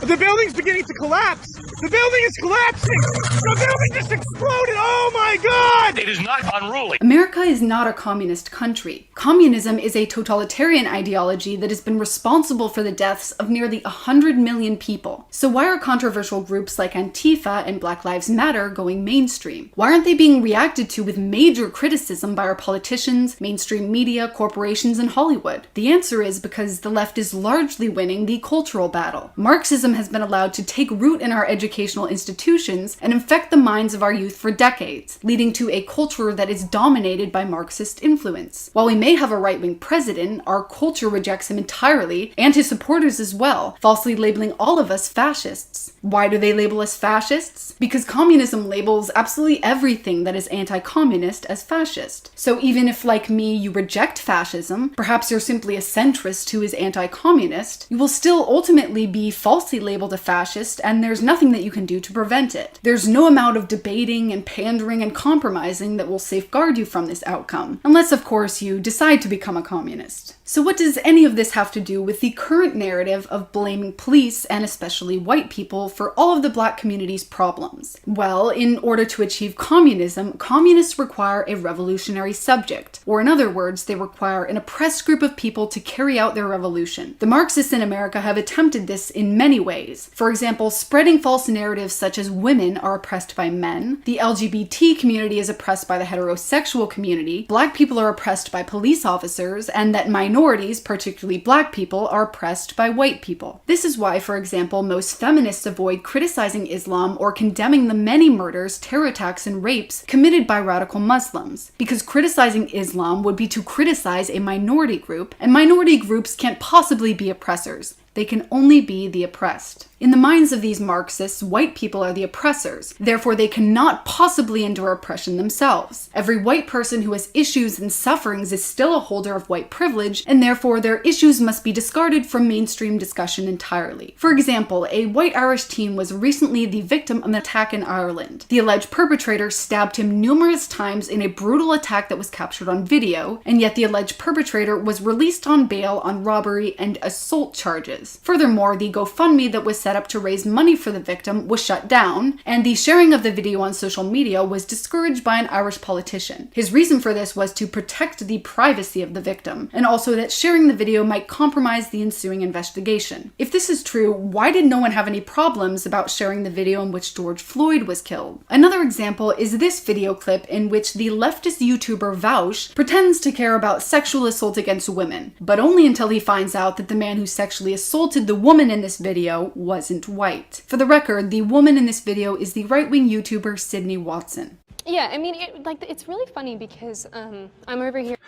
The building's beginning to collapse. The building is collapsing! The building just exploded! Oh my God! It is not unruly. America is not a communist country. Communism is a totalitarian ideology that has been responsible for the deaths of nearly 100 million people. So why are controversial groups like Antifa and Black Lives Matter going mainstream? Why aren't they being reacted to with major criticism by our politicians, mainstream media, corporations, and Hollywood? The answer is because the left is largely winning the cultural battle. Marxism has been allowed to take root in our educational institutions and infect the minds of our youth for decades, leading to a culture that is dominated by Marxist influence. While we may have a right-wing president, our culture rejects him entirely, and his supporters as well, falsely labeling all of us fascists. Why do they label us fascists? Because communism labels absolutely everything that is anti-communist as fascist. So even if, like me, you reject fascism, perhaps you're simply a centrist who is anti-communist, you will still ultimately be falsely labeled a fascist, and there's nothing that you can do to prevent it. There's no amount of debating and pandering and compromising that will safeguard you from this outcome, unless of course you decide to become a communist. So what does any of this have to do with the current narrative of blaming police, and especially white people, for all of the black community's problems? Well, in order to achieve communism, communists require a revolutionary subject, or in other words, they require an oppressed group of people to carry out their revolution. The Marxists in America have attempted this in many ways. For example, spreading false narratives such as women are oppressed by men, the LGBT community is oppressed by the heterosexual community, black people are oppressed by police officers, and that minorities, particularly black people, are oppressed by white people. This is why, for example, most feminists avoid criticizing Islam or condemning the many murders, terror attacks, and rapes committed by radical Muslims, because criticizing Islam would be to criticize a minority group, and minority groups can't possibly be oppressors. They can only be the oppressed. In the minds of these Marxists, white people are the oppressors. Therefore, they cannot possibly endure oppression themselves. Every white person who has issues and sufferings is still a holder of white privilege, and therefore their issues must be discarded from mainstream discussion entirely. For example, a white Irish teen was recently the victim of an attack in Ireland. The alleged perpetrator stabbed him numerous times in a brutal attack that was captured on video, and yet the alleged perpetrator was released on bail on robbery and assault charges. Furthermore, the GoFundMe that was set up to raise money for the victim was shut down, and the sharing of the video on social media was discouraged by an Irish politician. His reason for this was to protect the privacy of the victim, and also that sharing the video might compromise the ensuing investigation. If this is true, why did no one have any problems about sharing the video in which George Floyd was killed? Another example is this video clip in which the leftist YouTuber Vaush pretends to care about sexual assault against women, but only until he finds out that the man who sexually assaulted the woman in this video wasn't white. For the record, the woman in this video is the right-wing YouTuber Sydney Watson. Yeah, I mean, it's really funny because I'm over here.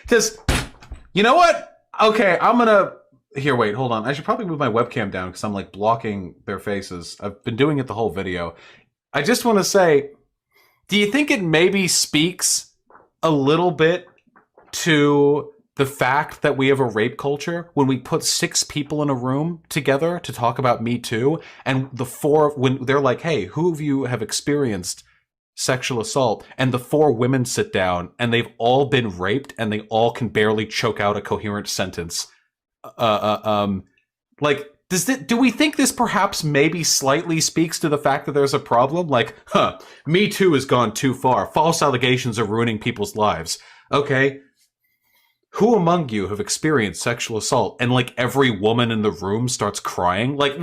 Just, you know what? Okay, I'm gonna... Here, wait, hold on. I should probably move my webcam down because I'm like blocking their faces. I've been doing it the whole video. I just want to say, do you think it maybe speaks a little bit to the fact that we have a rape culture when we put 6 people in a room together to talk about Me Too, and the 4, when they're like, hey, who of you have experienced sexual assault? And the 4 women sit down and they've all been raped and they all can barely choke out a coherent sentence. Like, do we think this perhaps maybe slightly speaks to the fact that there's a problem? Like, Me Too has gone too far. False allegations are ruining people's lives. Okay. Who among you have experienced sexual assault? And like every woman in the room starts crying? Like,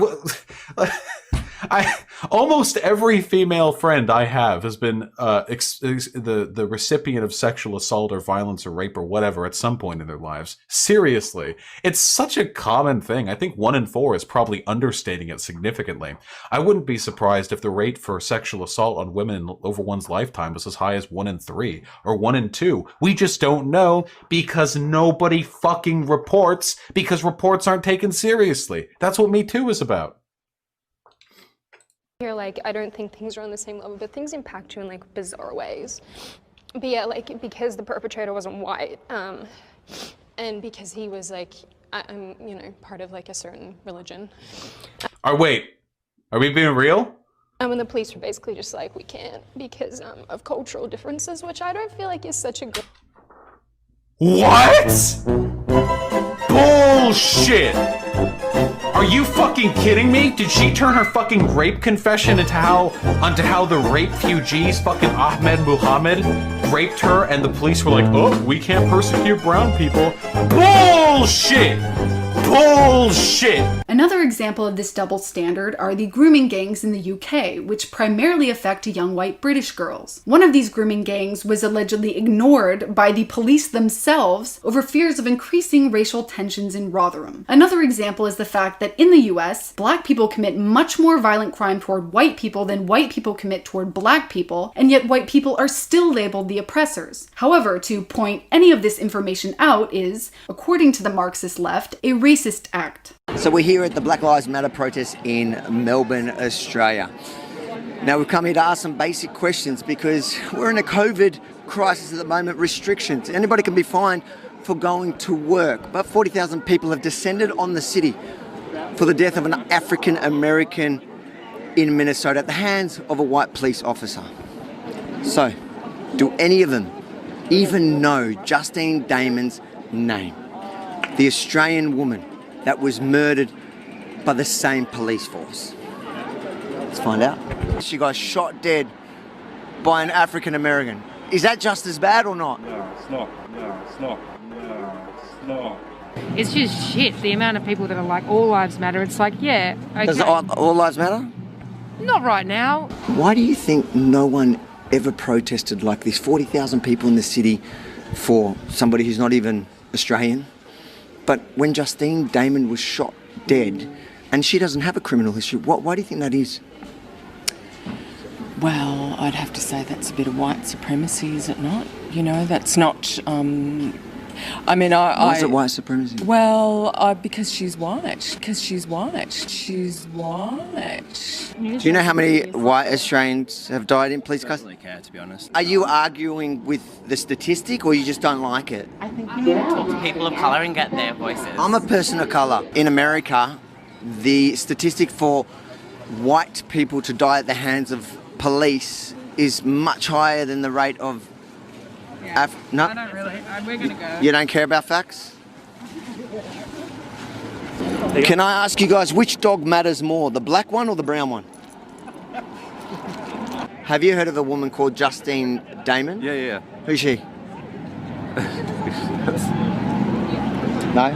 almost every female friend I have has been the recipient of sexual assault or violence or rape or whatever at some point in their lives. Seriously, it's such a common thing. I think 1 in 4 is probably understating it significantly. I wouldn't be surprised if the rate for sexual assault on women over one's lifetime was as high as 1 in 3 or 1 in 2. We just don't know because nobody fucking reports, because reports aren't taken seriously. That's what Me Too is about. Here, like, I don't think things are on the same level, but things impact you in like bizarre ways. But yeah, like, because the perpetrator wasn't white, and because he was like, you know, part of like a certain religion. Wait, are we being real? And the police were basically just like, we can't because of cultural differences, which I don't feel like is such a good. What? Bullshit! Are you fucking kidding me? Did she turn her fucking rape confession onto how the rape fugees, fucking Ahmed Muhammad, raped her and the police were like, oh, we can't persecute brown people? Bullshit! Bullshit! Another example of this double standard are the grooming gangs in the UK, which primarily affect young white British girls. One of these grooming gangs was allegedly ignored by the police themselves over fears of increasing racial tensions in Rotherham. Another example is the fact that in the US, black people commit much more violent crime toward white people than white people commit toward black people, and yet white people are still labeled the oppressors. However, to point any of this information out is, according to the Marxist left, a racist act. So we're here at the Black Lives Matter protest in Melbourne, Australia. Now we've come here to ask some basic questions because we're in a COVID crisis at the moment, restrictions. Anybody can be fined for going to work, but 40,000 people have descended on the city for the death of an African American in Minnesota at the hands of a white police officer. So, do any of them even know Justine Damon's name? The Australian woman that was murdered by the same police force. Let's find out. She got shot dead by an African American. Is that just as bad or not? No, it's not. No, it's not. No, it's not. It's just shit, the amount of people that are like, all lives matter. It's like, yeah, okay. Does all lives matter? Not right now. Why do you think no one ever protested like this? 40,000 people in the city for somebody who's not even Australian. But when Justine Damon was shot dead, and she doesn't have a criminal history, why do you think that is? Well, I'd have to say that's a bit of white supremacy, is it not? You know, that's not... I mean, Why is it white supremacy? Well, because she's white. Because she's white. She's white. Do you know how many white Australians have died in police custody? I don't really care, to be honest. Are you arguing with the statistic, or you just don't like it? I think we need to talk to people of colour and get their voices. I'm a person of colour. In America, the statistic for white people to die at the hands of police is much higher than the rate of... No? I don't really. We're going to go. You don't care about facts? Can I ask you guys, which dog matters more, the black one or the brown one? Have you heard of a woman called Justine Damon? Yeah. Who's she? No?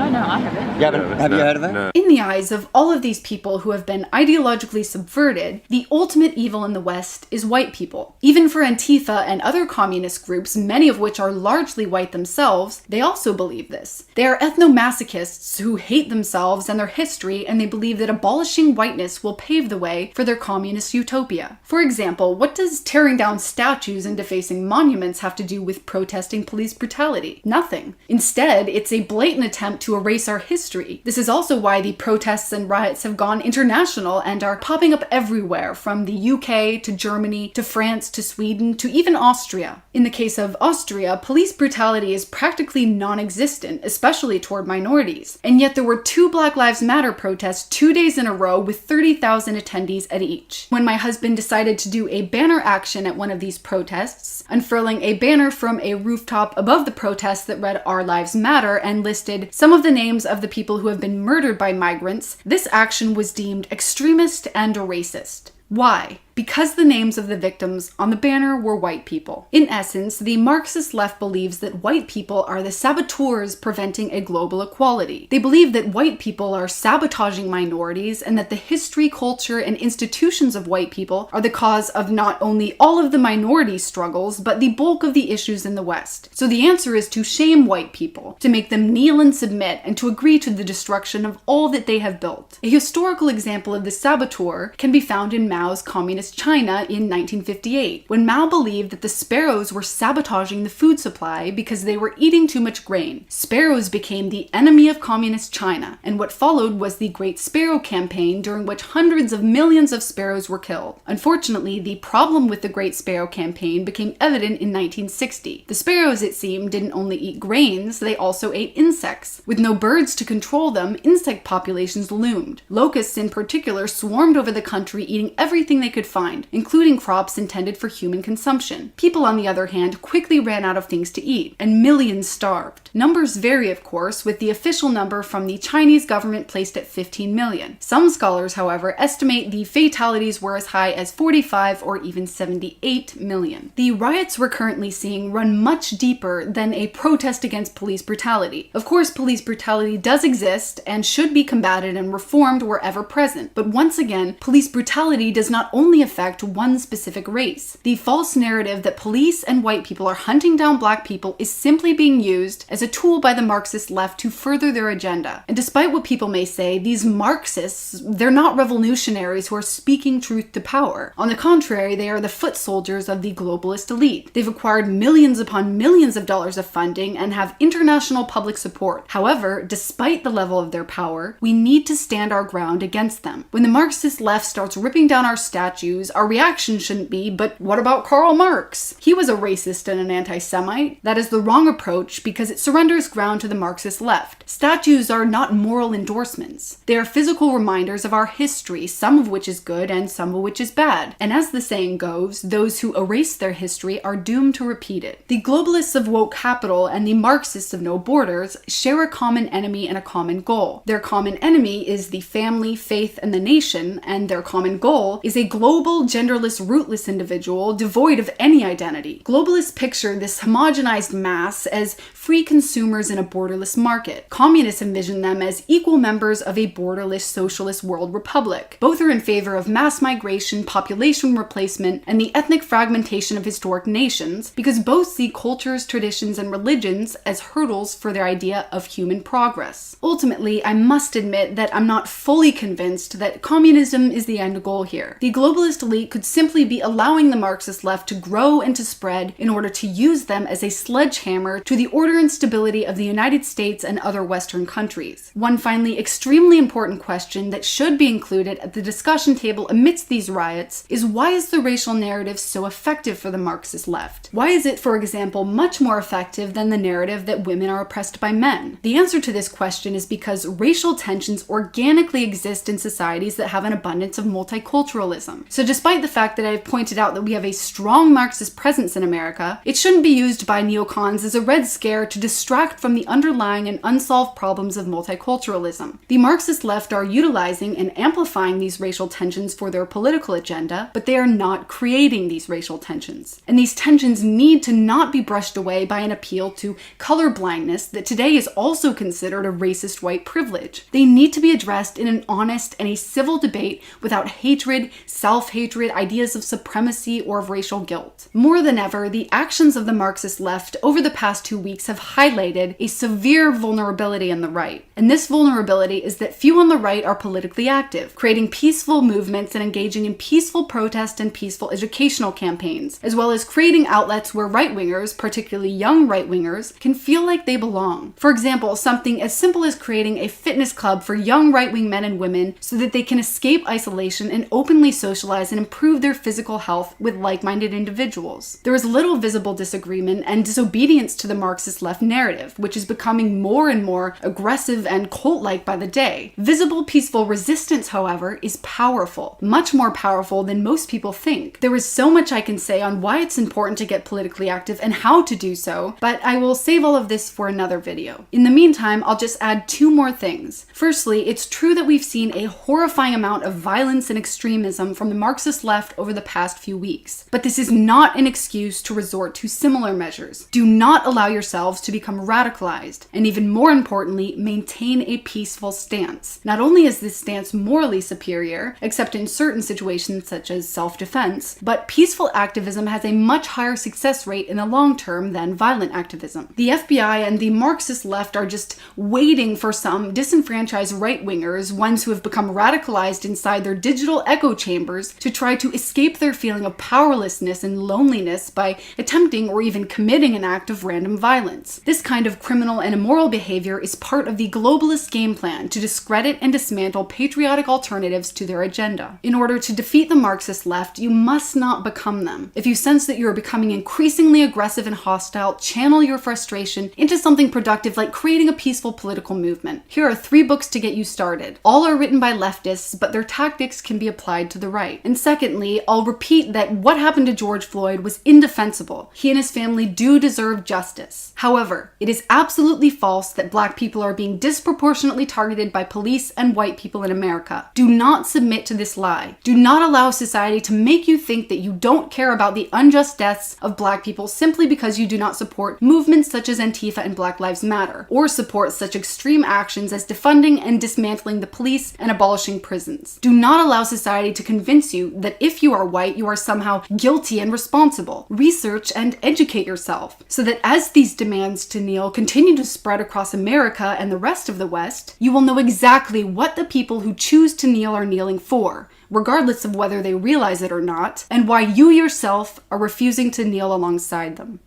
No, I haven't. You haven't? Have you heard of her? No. In the eyes of all of these people who have been ideologically subverted, the ultimate evil in the West is white people. Even for Antifa and other communist groups, many of which are largely white themselves, they also believe this. They are ethnomasochists who hate themselves and their history, and they believe that abolishing whiteness will pave the way for their communist utopia. For example, what does tearing down statues and defacing monuments have to do with protesting police brutality? Nothing. Instead, it's a blatant attempt to erase our history. This is also why the protests and riots have gone international and are popping up everywhere, from the UK to Germany to France to Sweden to even Austria. In the case of Austria, police brutality is practically non-existent, especially toward minorities. And yet there were 2 Black Lives Matter protests 2 days in a row with 30,000 attendees at each. When my husband decided to do a banner action at one of these protests, unfurling a banner from a rooftop above the protest that read "Our Lives Matter" and listed some of the names of the people who have been murdered by migrants, this action was deemed extremist and racist. Why? Because the names of the victims on the banner were white people. In essence, the Marxist left believes that white people are the saboteurs preventing a global equality. They believe that white people are sabotaging minorities and that the history, culture, and institutions of white people are the cause of not only all of the minority struggles, but the bulk of the issues in the West. So the answer is to shame white people, to make them kneel and submit, and to agree to the destruction of all that they have built. A historical example of the saboteur can be found in Mao's Communist China in 1958, when Mao believed that the sparrows were sabotaging the food supply because they were eating too much grain. Sparrows became the enemy of Communist China, and what followed was the Great Sparrow Campaign, during which hundreds of millions of sparrows were killed. Unfortunately, the problem with the Great Sparrow Campaign became evident in 1960. The sparrows, it seemed, didn't only eat grains, they also ate insects. With no birds to control them, insect populations loomed. Locusts in particular swarmed over the country, eating everything they could find, including crops intended for human consumption. People, on the other hand, quickly ran out of things to eat, and millions starved. Numbers vary, of course, with the official number from the Chinese government placed at 15 million. Some scholars, however, estimate the fatalities were as high as 45 or even 78 million. The riots we're currently seeing run much deeper than a protest against police brutality. Of course, police brutality does exist and should be combated and reformed wherever present. But once again, police brutality does not only affect one specific race. The false narrative that police and white people are hunting down black people is simply being used as a tool by the Marxist left to further their agenda. And despite what people may say, these Marxists, they're not revolutionaries who are speaking truth to power. On the contrary, they are the foot soldiers of the globalist elite. They've acquired millions upon millions of dollars of funding and have international public support. However, despite the level of their power, we need to stand our ground against them. When the Marxist left starts ripping down our statues, our reaction shouldn't be, but what about Karl Marx? He was a racist and an anti-Semite. That is the wrong approach because it surrenders ground to the Marxist left. Statues are not moral endorsements. They are physical reminders of our history, some of which is good and some of which is bad. And as the saying goes, those who erase their history are doomed to repeat it. The globalists of woke capital and the Marxists of no borders share a common enemy and a common goal. Their common enemy is the family, faith, and the nation, and their common goal is a global, genderless, rootless individual devoid of any identity. Globalists picture this homogenized mass as free consumers in a borderless market. Communists envision them as equal members of a borderless socialist world republic. Both are in favor of mass migration, population replacement, and the ethnic fragmentation of historic nations because both see cultures, traditions, and religions as hurdles for their idea of human progress. Ultimately, I must admit that I'm not fully convinced that communism is the end goal here. The globalist elite could simply be allowing the Marxist left to grow and to spread in order to use them as a sledgehammer to the order and stability of the United States and other Western countries. One finally extremely important question that should be included at the discussion table amidst these riots is why is the racial narrative so effective for the Marxist left? Why is it, for example, much more effective than the narrative that women are oppressed by men? The answer to this question is because racial tensions organically exist in societies that have an abundance of multiculturalism. So despite the fact that I've pointed out that we have a strong Marxist presence in America, it shouldn't be used by neocons as a red scare to distract from the underlying and unsolved problems of multiculturalism. The Marxist left are utilizing and amplifying these racial tensions for their political agenda, but they are not creating these racial tensions. And these tensions need to not be brushed away by an appeal to colorblindness that today is also considered a racist white privilege. They need to be addressed in an honest and a civil debate without hatred, self-hatred, ideas of supremacy, or of racial guilt. More than ever, the actions of the Marxist left over the past 2 weeks have highlighted a severe vulnerability in the right. And this vulnerability is that few on the right are politically active, creating peaceful movements and engaging in peaceful protest and peaceful educational campaigns, as well as creating outlets where right-wingers, particularly young right-wingers, can feel like they belong. For example, something as simple as creating a fitness club for young right-wing men and women so that they can escape isolation and openly socialize and improve their physical health with like-minded individuals. There is little visible disagreement and disobedience to the Marxist left narrative, which is becoming more and more aggressive and cult-like by the day. Visible peaceful resistance, however, is powerful, much more powerful than most people think. There is so much I can say on why it's important to get politically active and how to do so, but I will save all of this for another video. In the meantime, I'll just add 2 more things. Firstly, it's true that we've seen a horrifying amount of violence and extremism from the Marxist left over the past few weeks, but this is not an excuse to resort to similar measures. Do not allow yourselves to become radicalized, and even more importantly, maintain a peaceful stance. Not only is this stance morally superior, except in certain situations such as self-defense, but peaceful activism has a much higher success rate in the long term than violent activism. The FBI and the Marxist left are just waiting for some disenfranchised right-wingers, ones who have become radicalized inside their digital echo chambers, to try to escape their feeling of powerlessness and loneliness by attempting or even committing an act of random violence. This kind of criminal and immoral behavior is part of the globalist game plan to discredit and dismantle patriotic alternatives to their agenda. In order to defeat the Marxist left, you must not become them. If you sense that you are becoming increasingly aggressive and hostile, channel your frustration into something productive like creating a peaceful political movement. Here are 3 books to get you started. All are written by leftists, but their tactics can be applied to the right. And secondly, I'll repeat that what happened to George Floyd was indefensible. He and his family do deserve justice. However, matter. It is absolutely false that black people are being disproportionately targeted by police and white people in America. Do not submit to this lie. Do not allow society to make you think that you don't care about the unjust deaths of black people simply because you do not support movements such as Antifa and Black Lives Matter, or support such extreme actions as defunding and dismantling the police and abolishing prisons. Do not allow society to convince you that if you are white, you are somehow guilty and responsible. Research and educate yourself, so that as these demands to kneel continue to spread across America and the rest of the West, you will know exactly what the people who choose to kneel are kneeling for, regardless of whether they realize it or not, and why you yourself are refusing to kneel alongside them.